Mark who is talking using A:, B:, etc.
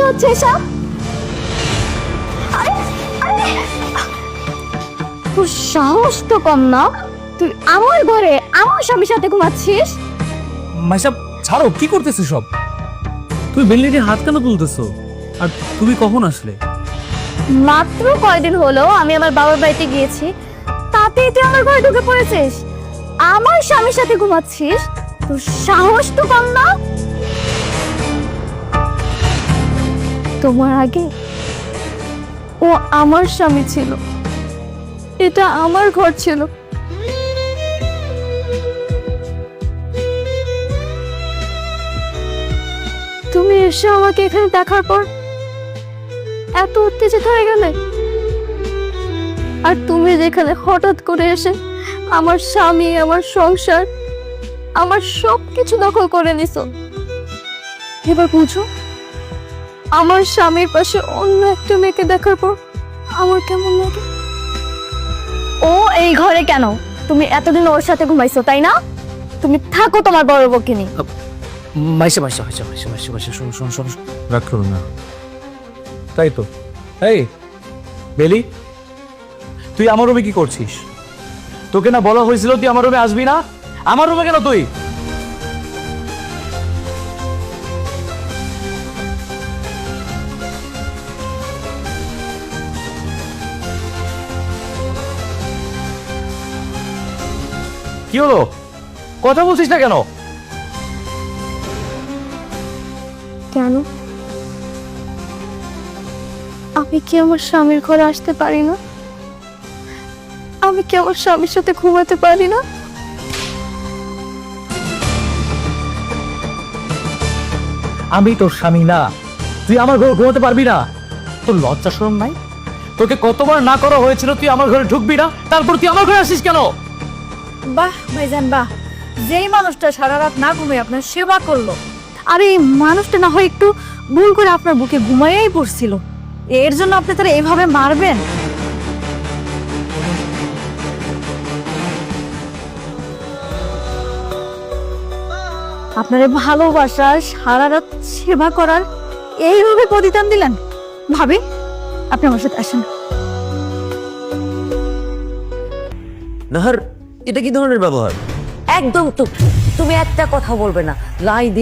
A: হচ্ছে এসব? আরে আরে, তোর সাহস তো কম না, তুই আমার ঘরে আমার স্বামীর সাথে ঘুমাচ্ছিস?
B: মাইশা ছাড়ো, কি করতেছো সব? তুমি বেলনিটি হাত কেন তুলতেছো? আর তুমি কখন আসলে?
A: মাত্র কয়দিন হলো আমি আমার বাবার বাড়িতে গিয়েছি, তাতেই তুই আমার ঘরে ঢুকে পড়েছিস, আমার স্বামীর সাথে ঘুমাচ্ছিস? তোর সাহস তো কম না। তোমার আগে ও আমার স্বামী ছিল, এটা আমার ঘর ছিল। তুমি এসে আমাকে এখানে দেখার পর এত উত্তেজিত হয়ে গেলে, আর তুমি যেখানে হঠাৎ করে এসে আমার স্বামী, আমার সংসার, আমার সবকিছু দখল করে নিছো। এবার বুঝো আমার স্বামীর পাশে অন্য একটা মেয়েকে দেখার পর আমার কেমন লাগে। ও এই ঘরে কেন? তুমি এতদিন ওর সাথে ঘুমাইছো তাই না? তুমি থাকো তোমার বড় বউকে নিয়ে।
B: মাইশা মাইশা মাইশা মাইশা মাইশা মাইশা শোনো শোনো শোনো, রাগ করো না। তাই তো। এই বেলি, তুই আমার রুমে কি করছিস? তোকে না বলা হয়েছিল তুই আমার রুমে আসবি না? আমার রুমে কেন তুই? কি হলো, কথা বলছিস না কেন?
A: কেন? আমি কি আমার স্বামীর ঘরে আসতে পারি না? আমি কি আমার স্বামীর সাথে ঘুমাতে পারি না?
B: আমি তোর স্বামী না, তুই আমার ঘরে ঘুমাতে পারবি না? তোর লজ্জা শরম নাই? তোকে কতবার না করা হয়েছিল তুই আমার ঘরে ঢুকবি না, তারপর তুই আমার ঘরে আসিস কেন?
C: বাহ ভাইজান বাহ, যেই মানুষটা সারা রাত না ঘুমিয়ে আপনার সেবা করলো, আর এই মানুষটা না হয় একটু ভুল করে আপনার বুকে ঘুমাইয়াই পড়ছিল, এর জন্য আপনি তারা এইভাবে মারবেন? আপনার এই ভালোবাসা, সারা রাত সেবা করার এইভাবে প্রতিদান দিলেন? ভাবি, আপনি আমার সাথে আসেন।
D: নাহার, এটা কি ধরনের ব্যবহার?
E: একদম চুপ, তুমি একটা কথা বলবে না। লাই